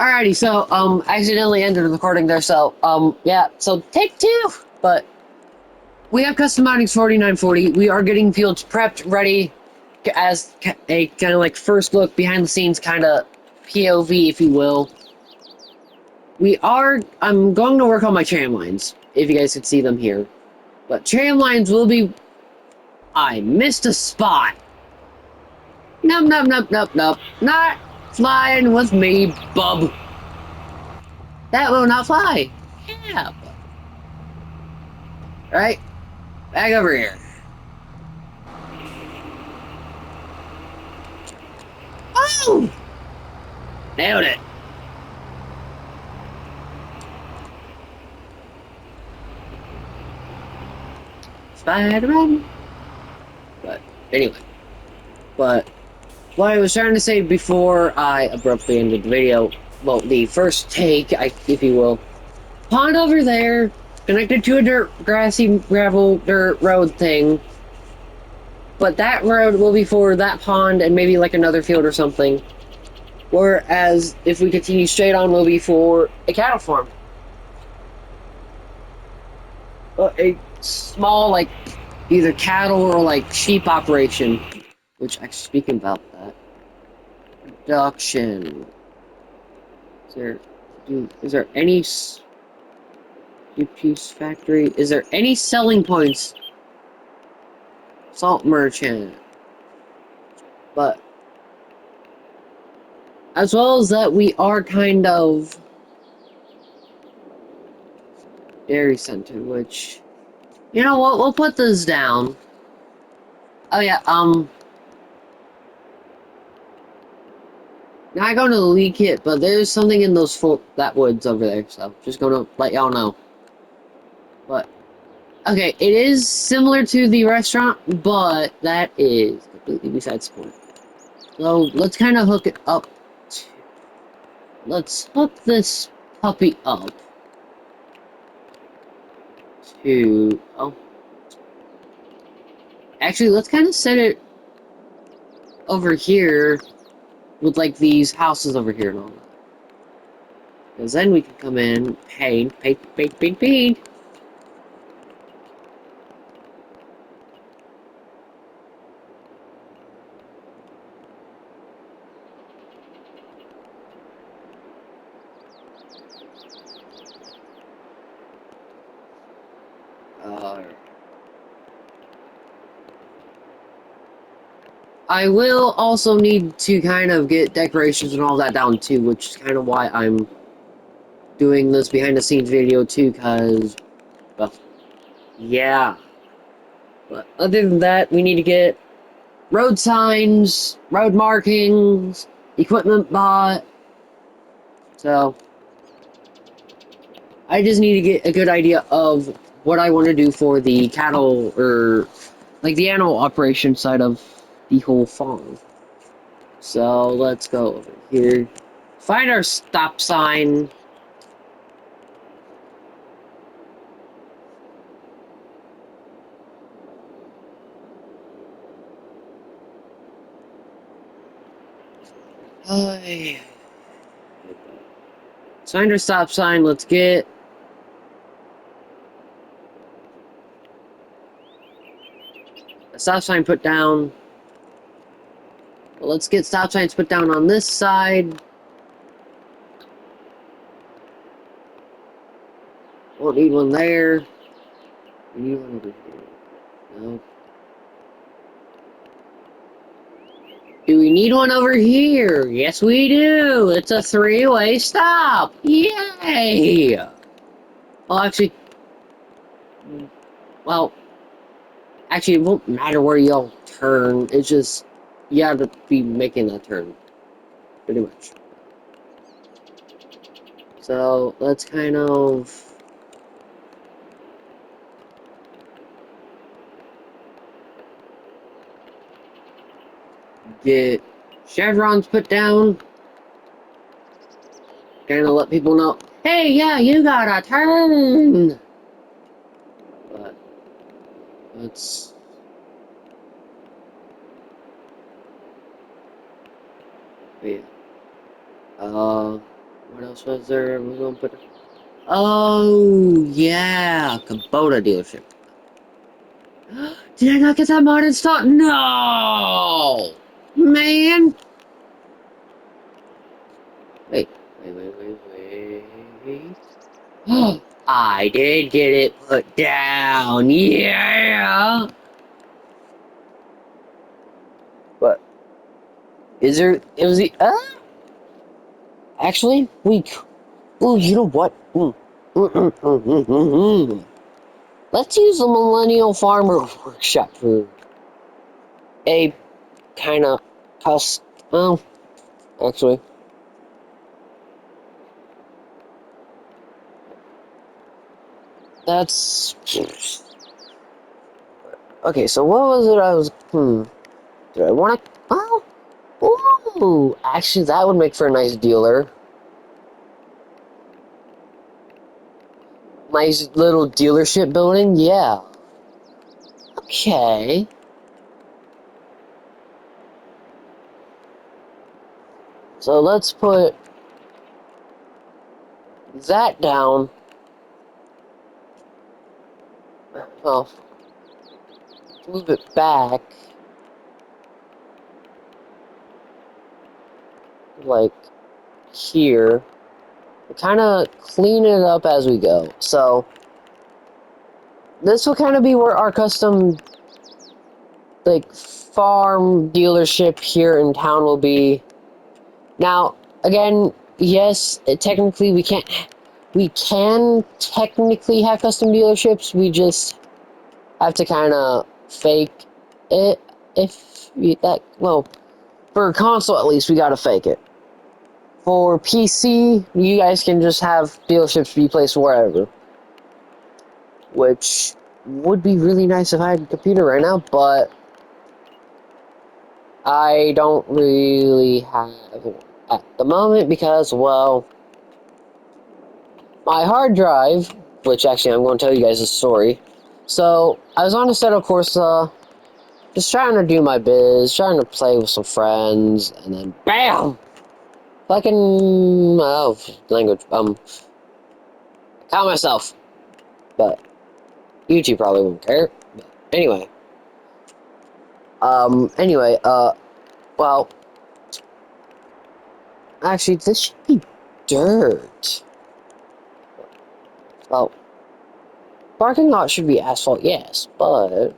Alrighty, so, accidentally ended the recording there, so, yeah, so take two! But, we have custom moddings 4940, we are getting fields prepped, ready, as a kind of like first look, behind the scenes kind of POV, if you will. I'm going to work on my tram lines, if you guys could see them here. But tram lines will be... I missed a spot! Nope, nope, nope, nope, nope. Not flying with me, bub. That will not fly. Yeah, bub. Right? Back over here. Oh! Nailed it. Spider-Man. But, anyway. But, what I was trying to say before I abruptly ended the video, well, the first take, if you will. Pond over there, connected to a grassy, gravel, dirt road thing. But that road will be for that pond and maybe like another field or something. Whereas, if we continue straight on, will be for a cattle farm. A small, like, either cattle or, like, sheep operation. Which, actually, speaking about that. Production. Is there any... Juice factory? Is there any selling points? Salt merchant. But... as well as that, we are kind of... dairy center, which... you know what? We'll put this down. Oh yeah, not going to leak it, but there's something in that woods over there, so just gonna let y'all know. But, okay, it is similar to the restaurant, but that is completely besides the point. So, let's kind of hook it up. Let's hook this puppy up to... oh. Actually, let's kind of set it over here with, like, these houses over here and all that. Because then we can come in, paint. I will also need to kind of get decorations and all that down too, which is kind of why I'm doing this behind the scenes video too, because, well, yeah. But other than that, we need to get road signs, road markings, equipment bought. So, I just need to get a good idea of what I want to do for the cattle, or, like, the animal operation side of the whole farm. So, let's go over here. Find our stop sign. Find our stop sign. Let's get a stop sign put down. Well, let's get stop signs put down on this side. Won't need one there. We need one over here. No. Do we need one over here? Yes, we do. It's a three-way stop. Yay! Well, actually, it won't matter where y'all turn. It's just, you have to be making that turn. Pretty much. So, let's kind of... get chevrons put down. Kind of let people know, hey, yeah, you gotta turn. But let's... yeah. What else was there? We're gonna put. Oh yeah, Kubota dealership. Did I not get that mod installed? No, man. Wait, wait. I did get it put down. Yeah. But is there? It was the. Actually, we. Oh, you know what? Let's use the Millennial Farmer Workshop for a kind of house. Well, actually, that's okay. So what was it? I was. Did I want to? Oh, ooh. Actually, that would make for a nice dealer. Nice little dealership building. Yeah. Okay. So let's put that down. Well, move it back. Like here. Kind of clean it up as we go. So this will kind of be where our custom like farm dealership here in town will be. Now, again, yes, technically we can technically have custom dealerships. We just have to kind of fake it if that well for console at least we got to fake it. For PC, you guys can just have dealerships be placed wherever, which would be really nice if I had a computer right now, but I don't really have one at the moment because, well, my hard drive, which actually I'm going to tell you guys a story. So, I was on a setup course, just trying to do my biz, trying to play with some friends, and then BAM! Fucking, oh, language, count myself. But, YouTube probably won't care. But anyway, well, actually, this should be dirt. Well, parking lot should be asphalt, yes, but,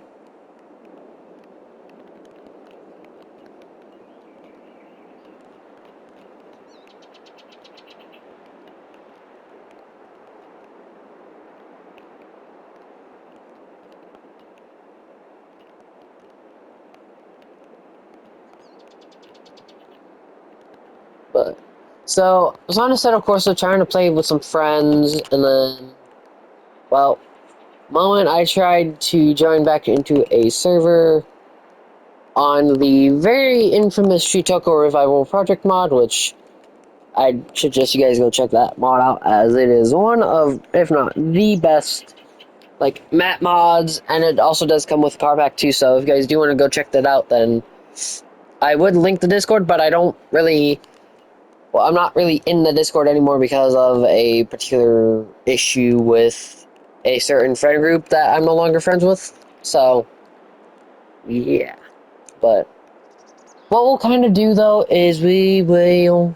so, I was on a set, of course, of trying to play with some friends, and then, well, moment I tried to join back into a server on the very infamous Shitoko Revival Project mod, which I suggest you guys go check that mod out, as it is one of, if not the best, like, map mods, and it also does come with a car pack too, so if you guys do want to go check that out, then I would link the Discord, but I don't really, well, I'm not really in the Discord anymore because of a particular issue with a certain friend group that I'm no longer friends with, so, yeah, but what we'll kind of do, though, is we will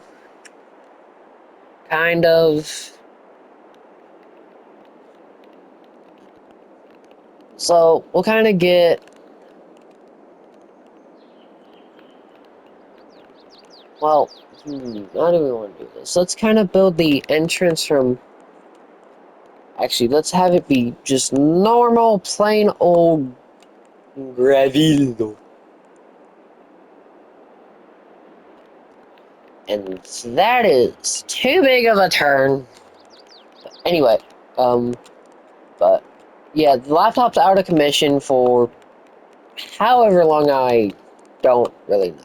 kind of, so we'll kind of get, well, how do we want to do this? Let's kind of build the entrance from, actually, let's have it be just normal, plain old gravel. And that is too big of a turn. Anyway, but yeah, the laptop's out of commission for however long I don't really know.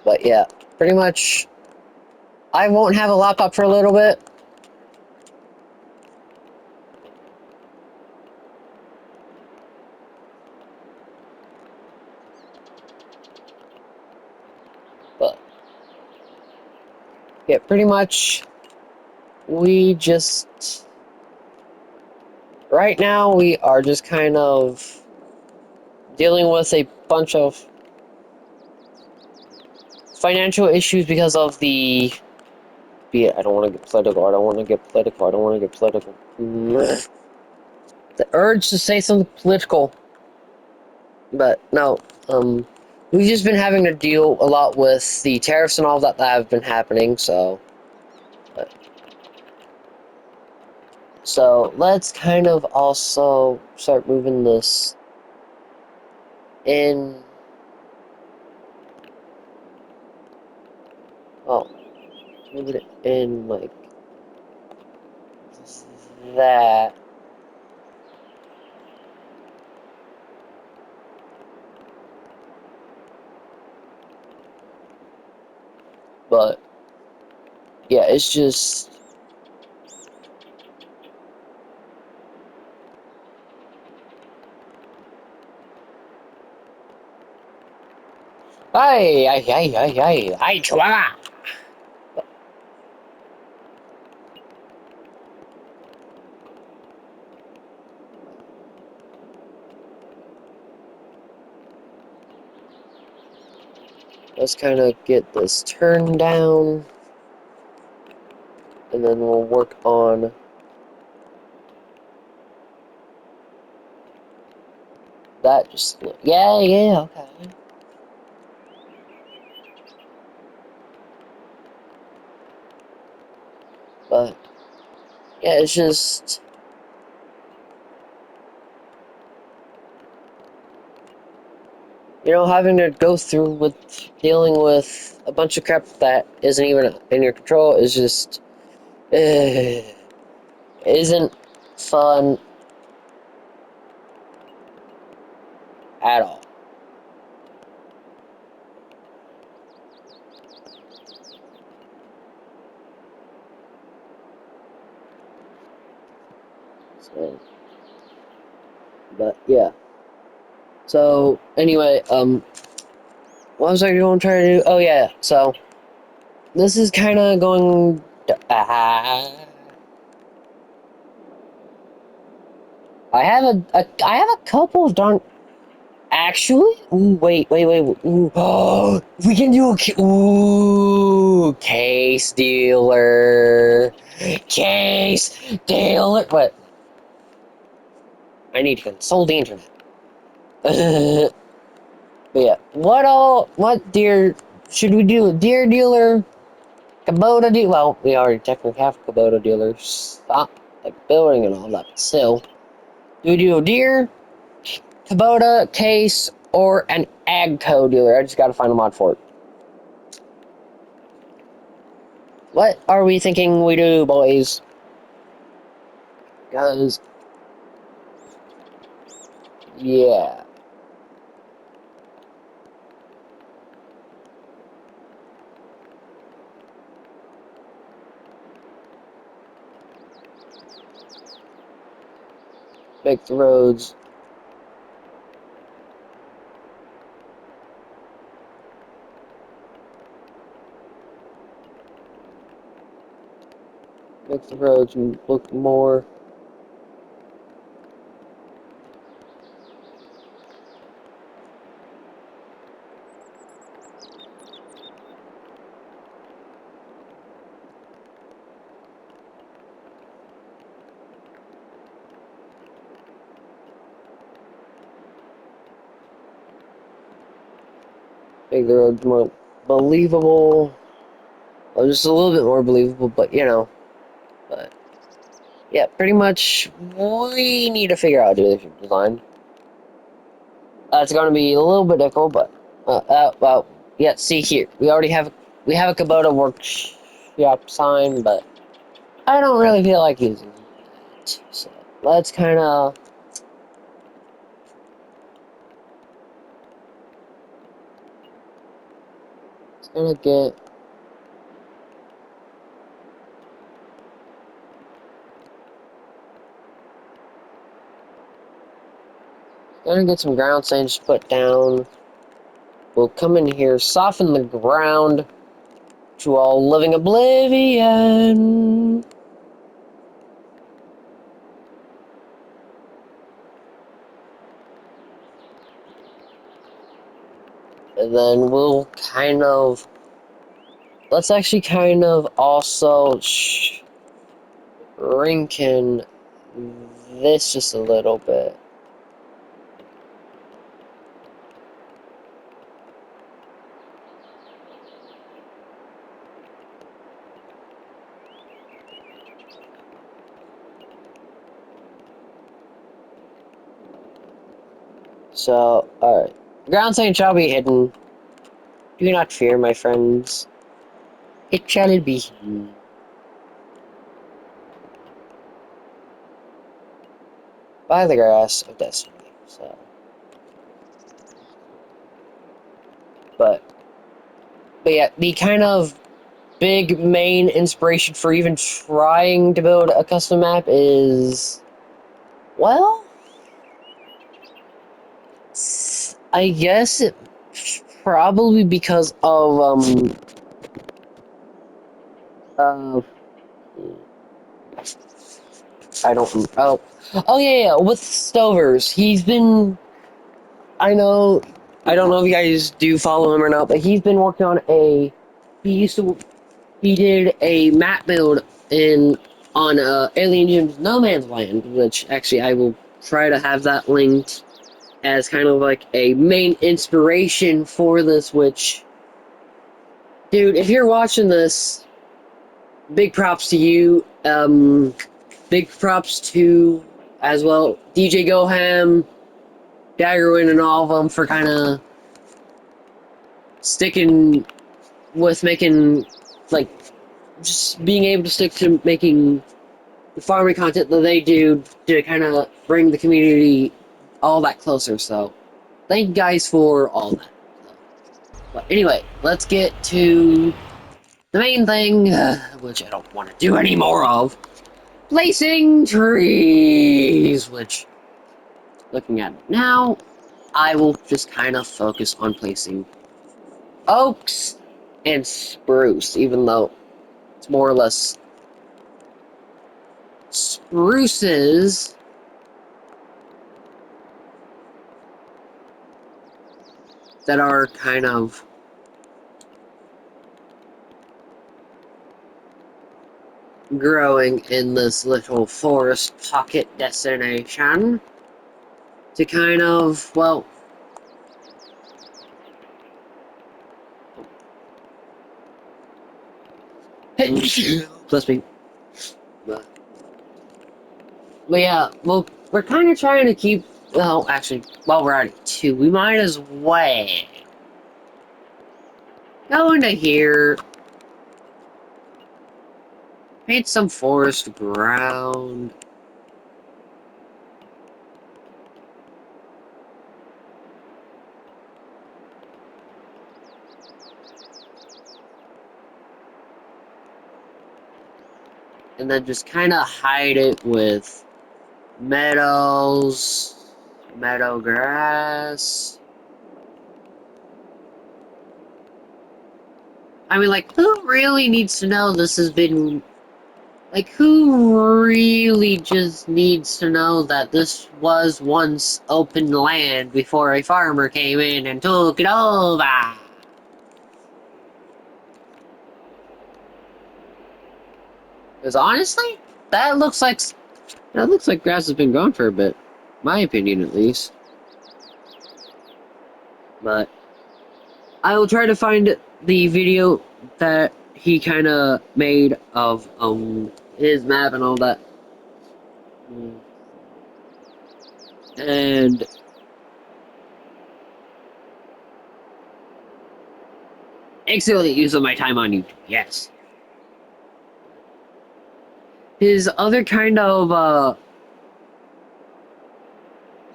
But yeah, pretty much I won't have a laptop for a little bit. yeah, pretty much we just right now we are just kind of dealing with a bunch of financial issues because of the yeah, I don't want to get political. I don't want to get political. I don't want to get political. The urge to say something political, but no. We've just been having to deal a lot with the tariffs and all that have been happening. So let's kind of also start moving this in. Oh, move it in like that. But yeah, it's just. Ay, Chihuahua! Let's kind of get this turned down, and then we'll work on that. Just yeah, okay. But yeah, it's just having to go through with dealing with a bunch of crap that isn't even in your control is just isn't fun at all. So, but yeah. So anyway, what was I going to try to do? Oh yeah, so this is kind of going. I have a couple of darn. Actually, ooh, wait. Ooh, oh, we can do case dealer, case dealer. What? I need to console the internet. But yeah, what deer should we do? Deer dealer, Kubota dealer. Well, we already technically have Kubota dealers. Stop like building and all that. But still, do we do a deer, Kubota, case, or an Agco dealer? I just gotta find a mod for it. What are we thinking we do, boys? Because, yeah. Make the roads. Make the roads look more. Make the roads more believable. Well, just a little bit more believable, but But, yeah, pretty much we need to figure out a dealership design. It's going to be a little bit difficult, but, well, yeah, see here. We have a Kubota workshop sign, but I don't really feel like using it. So, let's kind of gonna get some ground sand put down. We'll come in here, soften the ground, to all living oblivion. And then we'll kind of... Let's actually kind of also shrink this just a little bit. So, alright. The ground sign shall be hidden. Do not fear, my friends. It shall be hidden. By the grass of destiny. So, but yeah, the kind of big main inspiration for even trying to build a custom map is, well, I guess it probably because of uh, I don't oh yeah, with Stovers, he's been, I know, I don't know if you guys do follow him or not, but he's been working on he did a map build on Alien Gyms No Man's Land, which actually I will try to have that linked as kind of like a main inspiration for this, which, dude, if you're watching this, big props to you. Big props to, as well, DJ Goham, Daggerwin, and all of them for kind of sticking with making, like, just being able to stick to making the farming content that they do to kind of bring the community all that closer. So, thank you guys for all that. But anyway, let's get to the main thing, which I don't want to do any more of. Placing trees, which, looking at it now, I will just kind of focus on placing oaks and spruce, even though it's more or less spruces that are kind of growing in this little forest pocket destination to kind of, well, bless me. But yeah, well, we're kind of trying to keep, well, actually, while we're at it too, we might as well go into here, paint some forest ground. And then just kind of hide it with meadows, meadow grass. I mean, like, who really needs to know this has been... Like, who really just needs to know that this was once open land before a farmer came in and took it over? Because honestly, that looks like grass has been gone for a bit. My opinion, at least. But I will try to find the video that he kind of made of his map and all that. And excellent use of my time on YouTube. Yes. His other kind of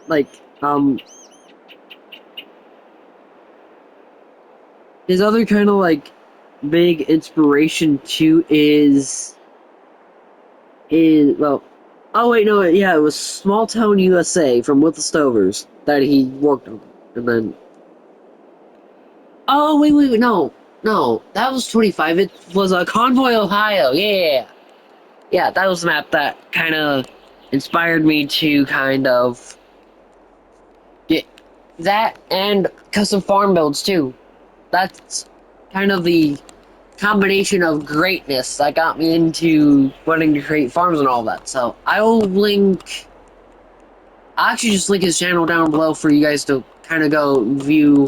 like um his other kind of like big inspiration too is well, oh wait, no, yeah, it was Small Town USA from With the Stovers that he worked on. And then, oh wait, no, No, that was 25. It was Convoy, Ohio. Yeah. Yeah, that was the map that kind of inspired me to kind of get that and custom farm builds too. That's kind of the combination of greatness that got me into wanting to create farms and all that. So I'll actually just link his channel down below for you guys to kind of go view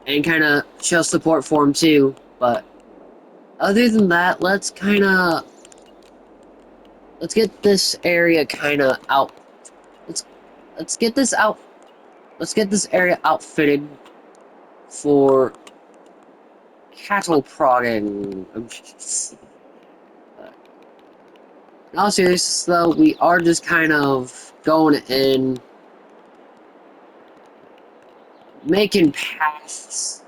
and kind of show support for him too. But other than that, let's get this area kind of out. Let's let's get this out. Let's get this area outfitted for cattle prodding. In all seriousness, though, we are just kind of going in, making paths,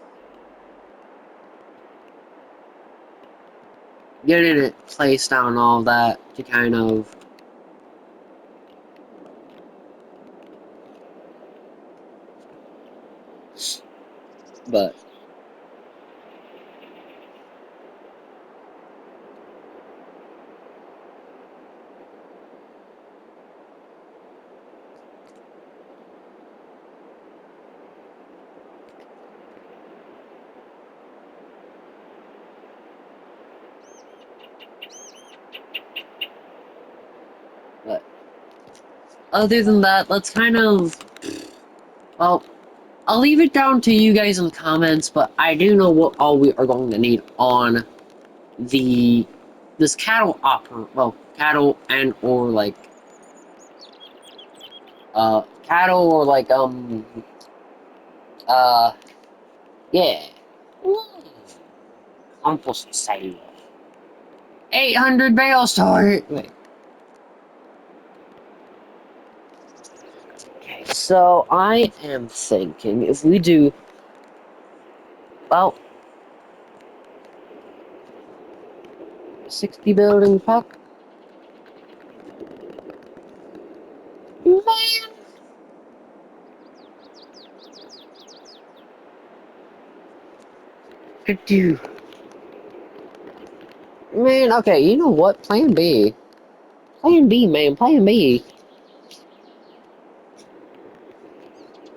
getting it placed out and all that to kind of. But but other than that, let's kind of. Well, I'll leave it down to you guys in the comments, but I do know what all we are going to need on the this cattle and or like cattle or like uh yeah. Compost sale. 800 bale store. Wait. Okay, so I am thinking if we do about 60 building pack. Man, could do. Man, okay, you know what? Plan B. Plan B, man. Plan B.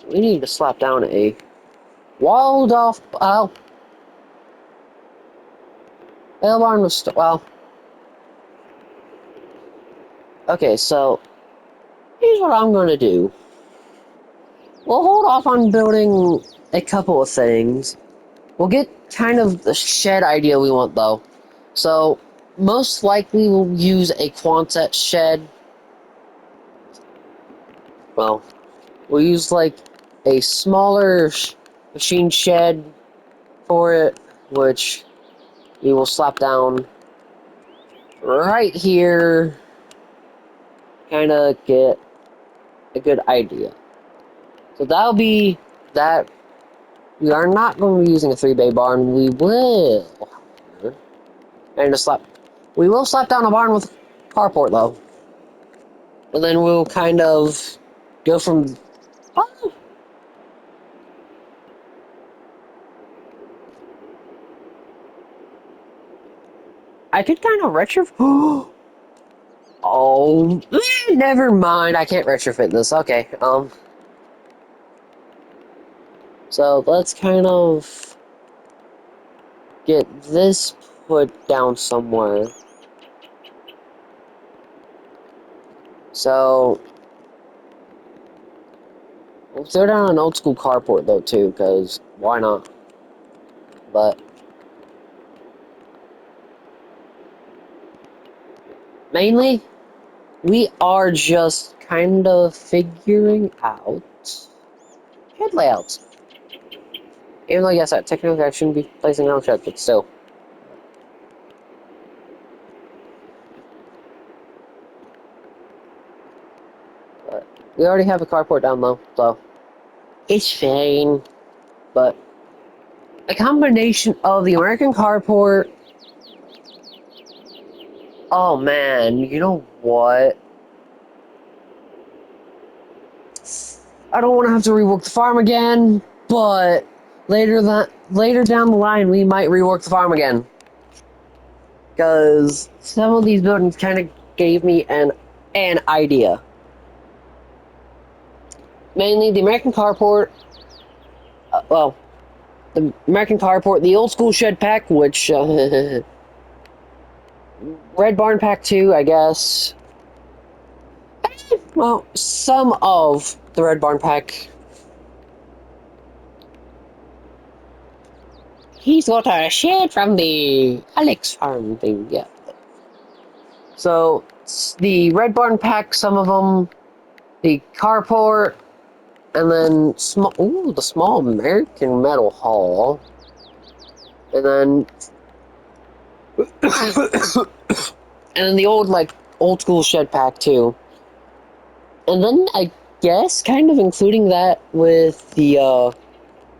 We need to slap down a walled off. Bale barn was well. Okay, so here's what I'm gonna do. We'll hold off on building a couple of things. We'll get kind of the shed idea we want though. So most likely we'll use a Quonset shed. Well, we'll use like a smaller machine shed for it, which we will slap down right here. Kind of get a good idea. So that'll be that. We are not going to be using a 3-bay barn. We will, and we will slap down a barn with carport though, and then we'll kind of go from. Oh, I could kind of retrofit. Oh, never mind. I can't retrofit this. Okay. So let's kind of get this put down somewhere. So we'll throw down an old school carport though too, because why not? But mainly, we are just kind of figuring out head layouts. Even though, yes, technically I shouldn't be placing it on shed, but still. But we already have a carport down low, so it's fine. But a combination of the American carport. Oh man, you know what? I don't want to have to rework the farm again, but later down the line, we might rework the farm again. Because some of these buildings kind of gave me an idea. Mainly the American carport. Well, the American carport, the old school shed pack, which Red Barn Pack 2, I guess. Well, some of the Red Barn Pack. He's got a shed from the Alex farm thing, yeah. So, the Red Barn Pack, some of them, the carport, and then the small American metal hall. And then and then the old school shed pack too. And then I guess kind of including that with the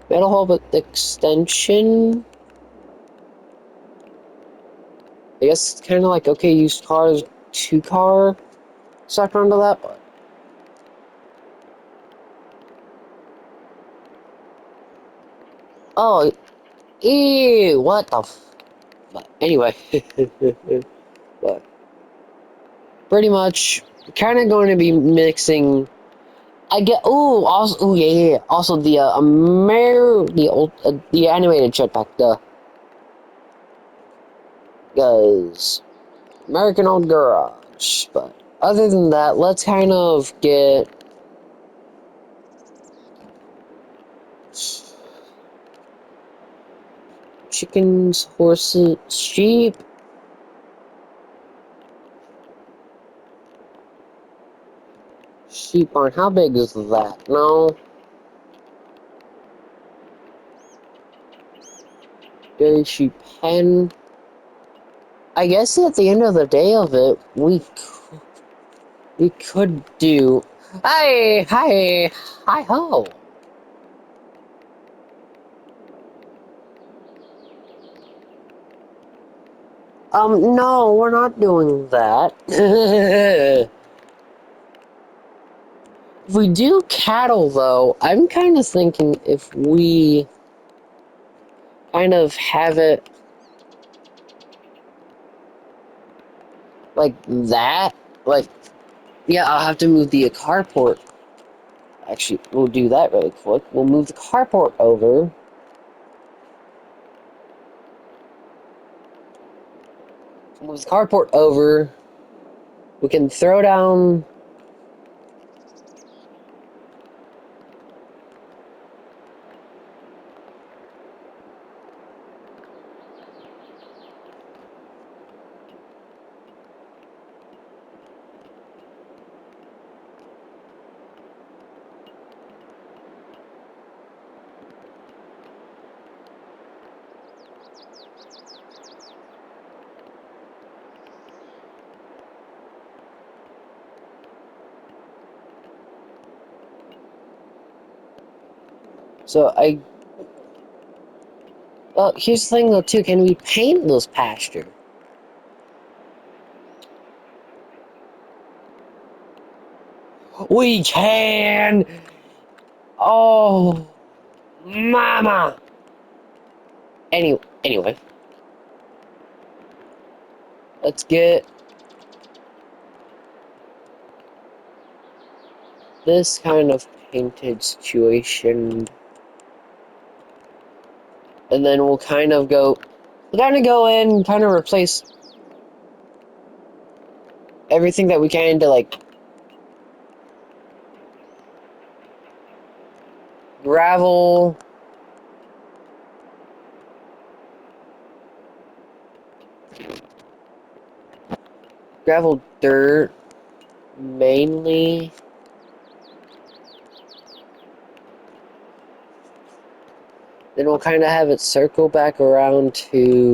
metal hall but extension. I guess it's kinda like okay, used cars, 2-car stuck onto that, but oh ew, what the but anyway. But pretty much kind of going to be mixing. I get yeah. Also the the animated jetpack, the guys American old garage. But other than that, let's kind of get chickens, horses, sheep. Sheep barn. How big is that? No. Dairy sheep pen. I guess at the end of the day of it, we could do. Hi ho. No, we're not doing that. If we do cattle, though, I'm kind of thinking if we kind of have it like that, like, yeah, I'll have to move the carport. Actually, we'll do that really quick. We'll move the carport over. Move the carport over. We can throw down. So well, here's the thing though too. Can we paint this pasture? We can. Oh, mama. Anyway, let's get this kind of painted situation, and then we'll kind of go in, kind of replace everything that we can to like gravel, dirt, mainly. Then we'll kind of have it circle back around to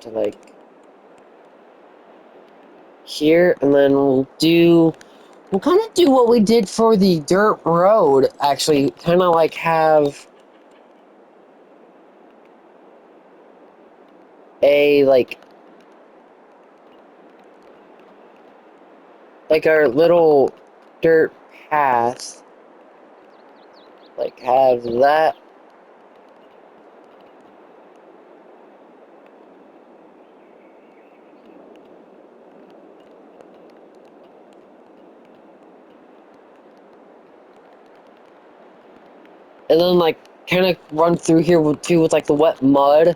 like here, and then we'll kind of do what we did for the dirt road. Actually, kind of like have a like our little dirt path, like have that. And then like kind of run through here too with like the wet mud.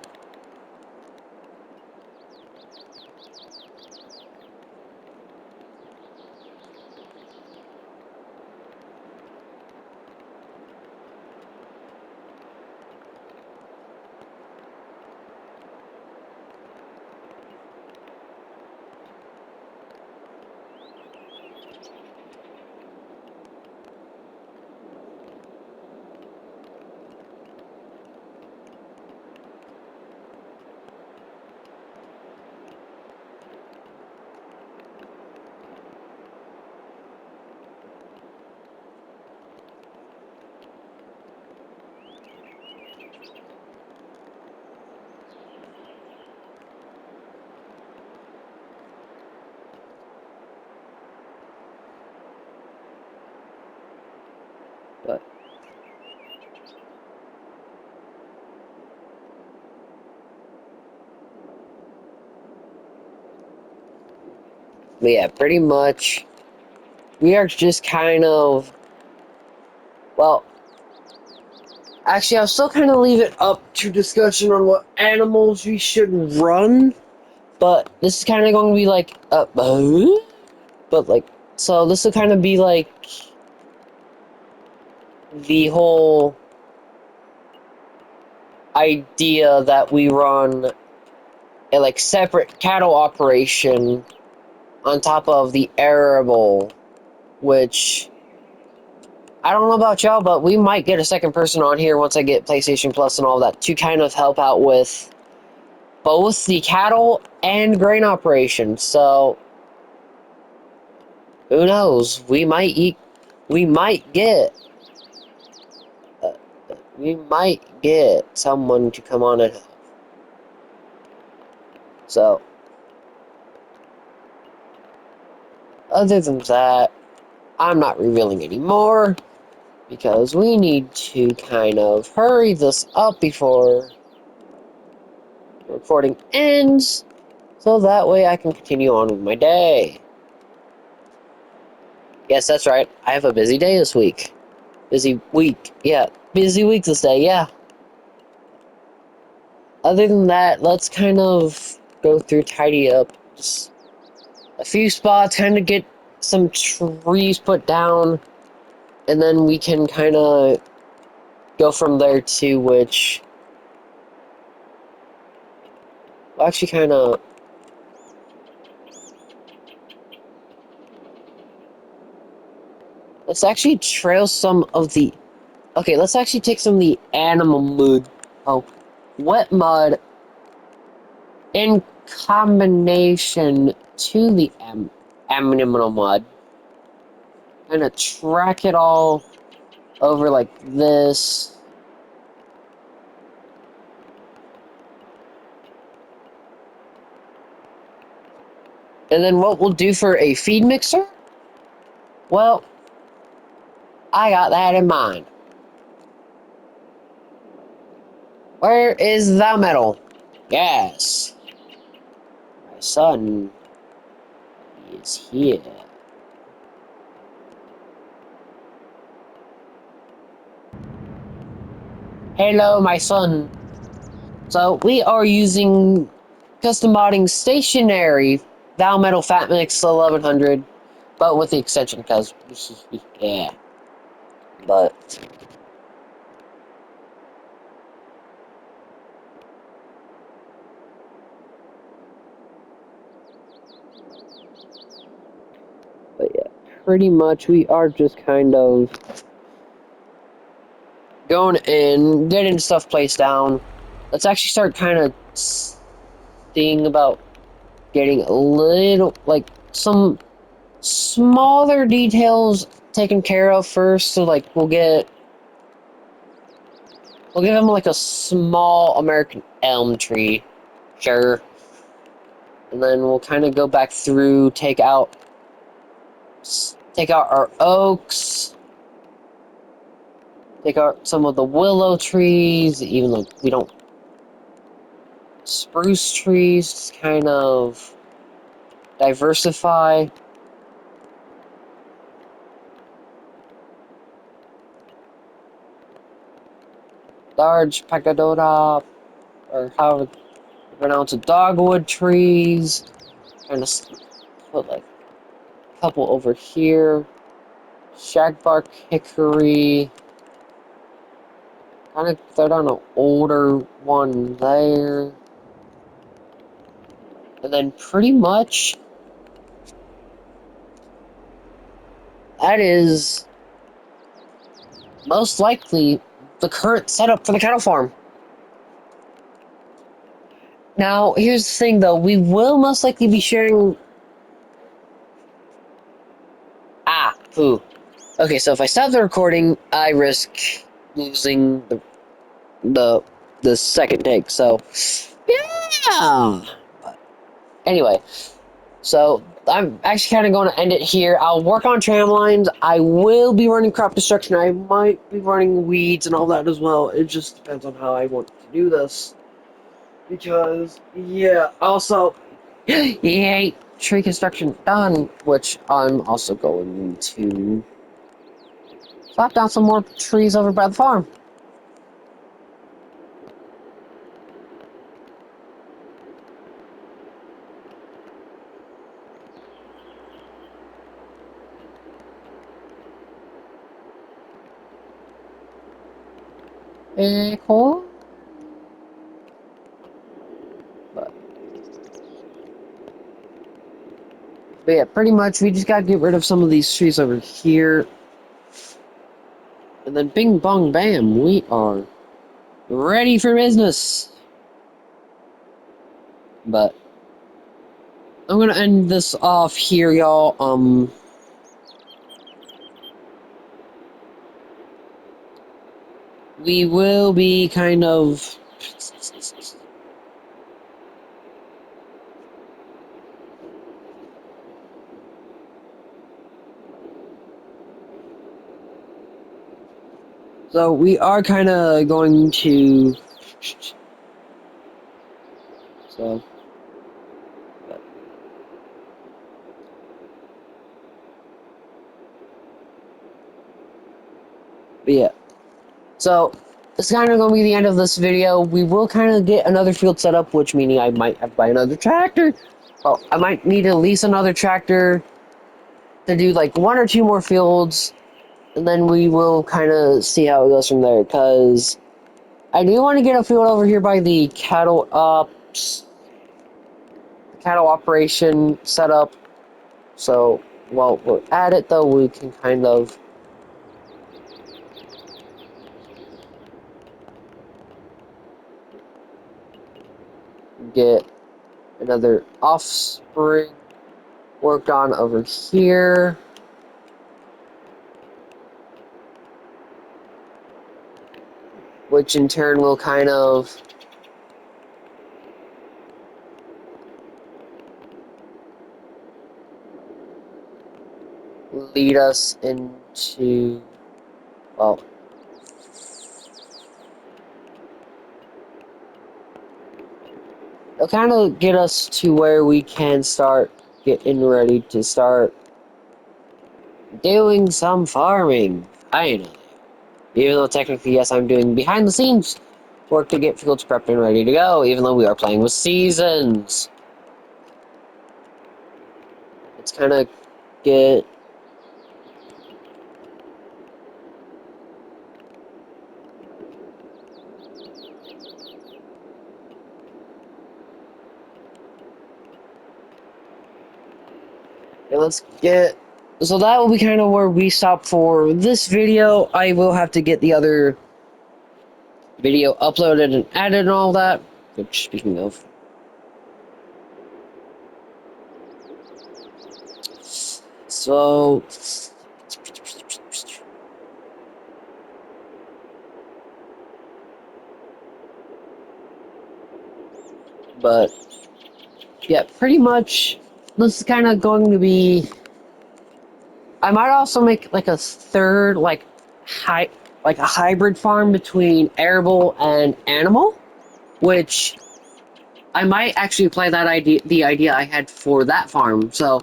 But yeah, pretty much we are just kind of, well, actually I'll still kind of leave it up to discussion on what animals we should run, but this is kind of going to be like but like, so this will kind of be like the whole idea that we run a like separate cattle operation on top of the arable, which I don't know about y'all, but we might get a second person on here once I get PlayStation Plus and all that to kind of help out with both the cattle and grain operation. So who knows? We might get uh, we might get someone to come on and help. So other than that, I'm not revealing any more because we need to kind of hurry this up before the recording ends, so that way I can continue on with my day. Yes, that's right. I have a busy day this week. Busy week. Yeah, busy week this day, yeah. Other than that, let's kind of go through, tidy up just a few spots, kind of get some trees put down, and then we can kind of go from there to which, well, actually kind of, let's actually trail some of the, okay, let's actually take some of the animal mud, oh, wet mud, in combination to the animal mud, kind of track it all over like this. And then what we'll do for a feed mixer? Well, I got that in mind. Where is the metal? Yes. My son is here. Hello, my son. So we are using custom modding stationary Val Metal Fat Mix 1100, but with the extension because yeah. But yeah, pretty much we are just kind of going in, getting stuff placed down. Let's actually start kind of seeing about getting a little, like, some smaller details taken care of first. So, like, we'll give him, like, a small American elm tree. Sure. And then we'll kind of go back through, take out our oaks, take out some of the willow trees, even though we don't spruce trees, just kind of diversify. Large pagoda, or how to pronounce it, dogwood trees. Kind of put like a couple over here. Shagbark hickory. Kind of throw down an older one there. And then pretty much that is most likely the current setup for the cattle farm. Now, here's the thing though, we will most likely be sharing... Poo. Okay, so if I stop the recording, I risk losing the the second take, so... Yeah! But anyway, so I'm actually kind of going to end it here. I'll work on tram lines. I will be running crop destruction. I might be running weeds and all that as well. It just depends on how I want to do this. Because, yeah, also, yay, tree construction done, which I'm also going to slap down some more trees over by the farm. Cool. But yeah, pretty much we just gotta get rid of some of these trees over here. And then bing bong bam, we are ready for business. But I'm gonna end this off here, y'all. We will be kind of... So we are kind of going to... So... But yeah. So, it's kind of going to be the end of this video. We will kind of get another field set up, which meaning I might have to buy another tractor. Well, I might need at least another tractor to do like one or two more fields. And then we will kind of see how it goes from there. Because I do want to get a field over here by the cattle operation setup. So, while we're at it, though, we can kind of get another offspring worked on over here. Which in turn will kind of lead us into, well, it'll kind of get us to where we can start getting ready to start doing some farming, finally. Even though technically, yes, I'm doing behind the scenes work to get fields prepped and ready to go, even though we are playing with seasons. It's kind of get... let's get... So that will be kind of where we stop for this video. I will have to get the other video uploaded and added and all that. Which, speaking of... So... But yeah, pretty much this is kind of going to be. I might also make like a third like a hybrid farm between arable and animal, which I might actually apply the idea I had for that farm. So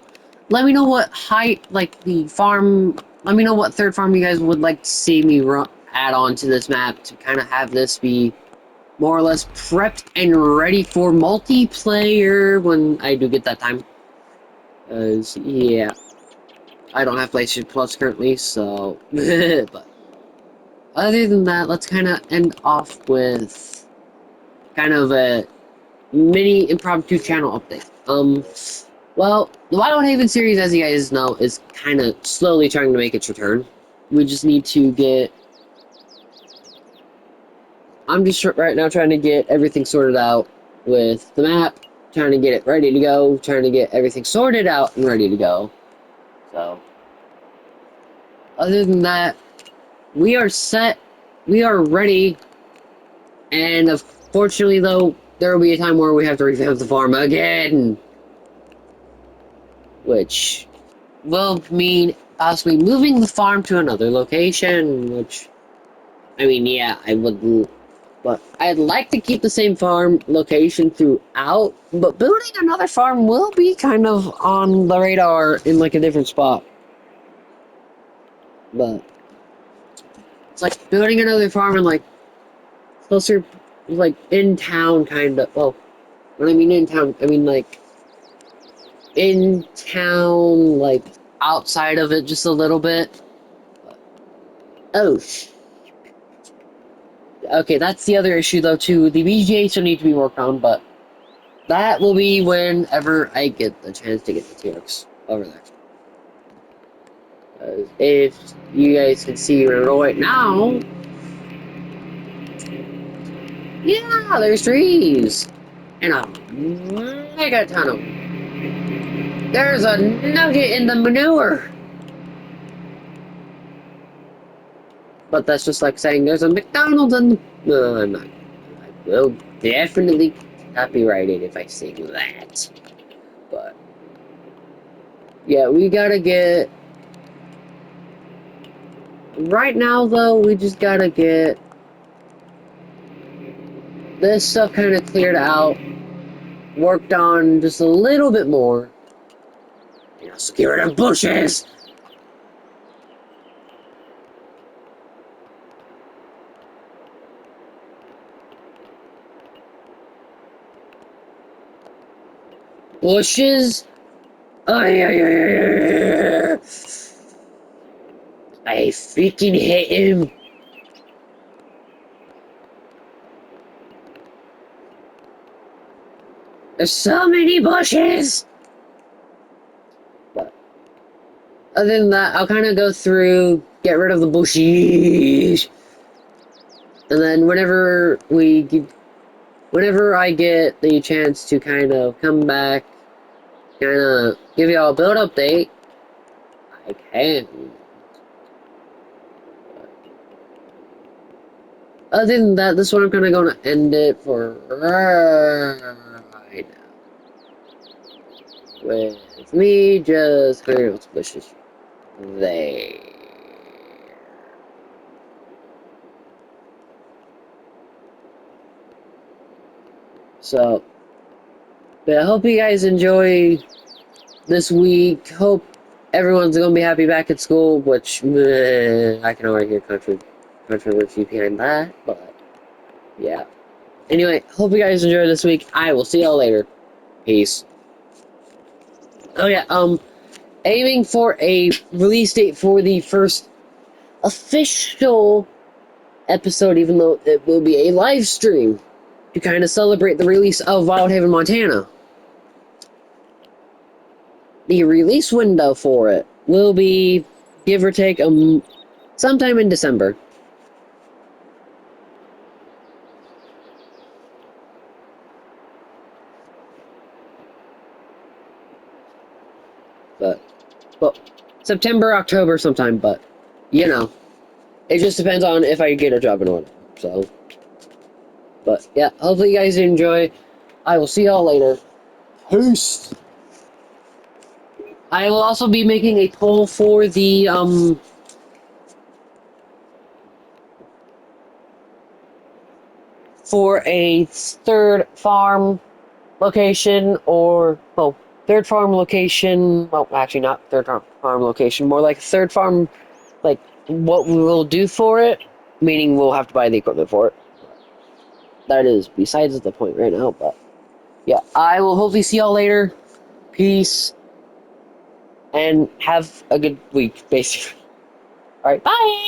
let me know what let me know what third farm you guys would like to see me add on to this map to kind of have this be more or less prepped and ready for multiplayer when I do get that time. Yeah, I don't have PlayStation Plus currently, so but other than that, let's kind of end off with kind of a mini impromptu channel update. Well, the Wildhaven series, as you guys know, is kind of slowly trying to make its return. We just need to get. I'm just right now trying to get everything sorted out with the map, trying to get it ready to go, trying to get everything sorted out and ready to go. So, other than that, we are set, we are ready, and unfortunately, though, there will be a time where we have to revamp the farm again, which will mean possibly moving the farm to another location, which, I mean, yeah, I wouldn't, but I'd like to keep the same farm location throughout, but building another farm will be kind of on the radar in, like, a different spot. But it's like building another farm in, like, closer, like, in town, kind of, well, when I mean in town, I mean, like, in town, like, outside of it just a little bit. Oh, okay, that's the other issue, though, too. The BGA still need to be worked on, but that will be whenever I get the chance to get the T-Rex over there. If you guys can see right now, yeah, there's trees. And a mega tunnel. There's a nugget in the manure. But that's just like saying there's a McDonald's in the... No, I'm not. I will definitely copyright it if I say that. But, yeah, we gotta get... Right now, though, we just gotta get this stuff kind of cleared out, worked on just a little bit more. You know, so get rid of bushes! Bushes? Ay, ay, ay, ay, ay. I freaking hate him. There's so many bushes! But other than that, I'll kind of go through, get rid of the bushes. And then whenever I get the chance to kind of come back, kind of give y'all a build update, I can. Other than that, this one I'm kind of going to end it for right now. With me just clearing out some bushes there. So, but I hope you guys enjoy this week. Hope everyone's gonna be happy back at school, which I can already hear controversy behind that, but yeah. Anyway, hope you guys enjoy this week. I will see y'all later. Peace. Oh yeah, aiming for a release date for the first official episode, even though it will be a live stream to kind of celebrate the release of Wildhaven, Montana. The release window for it will be, give or take, sometime in December. But September, October sometime, but, you know, it just depends on if I get a job and whatnot, so. But, yeah, hopefully you guys enjoy. I will see y'all later. Peace. I will also be making a poll for the for a third farm location, or well, third farm location. Well, actually, not third farm location. More like third farm, like what we will do for it. Meaning, we'll have to buy the equipment for it. That is besides the point right now. But yeah, I will hopefully see y'all later. Peace, and have a good week, basically. All right, bye.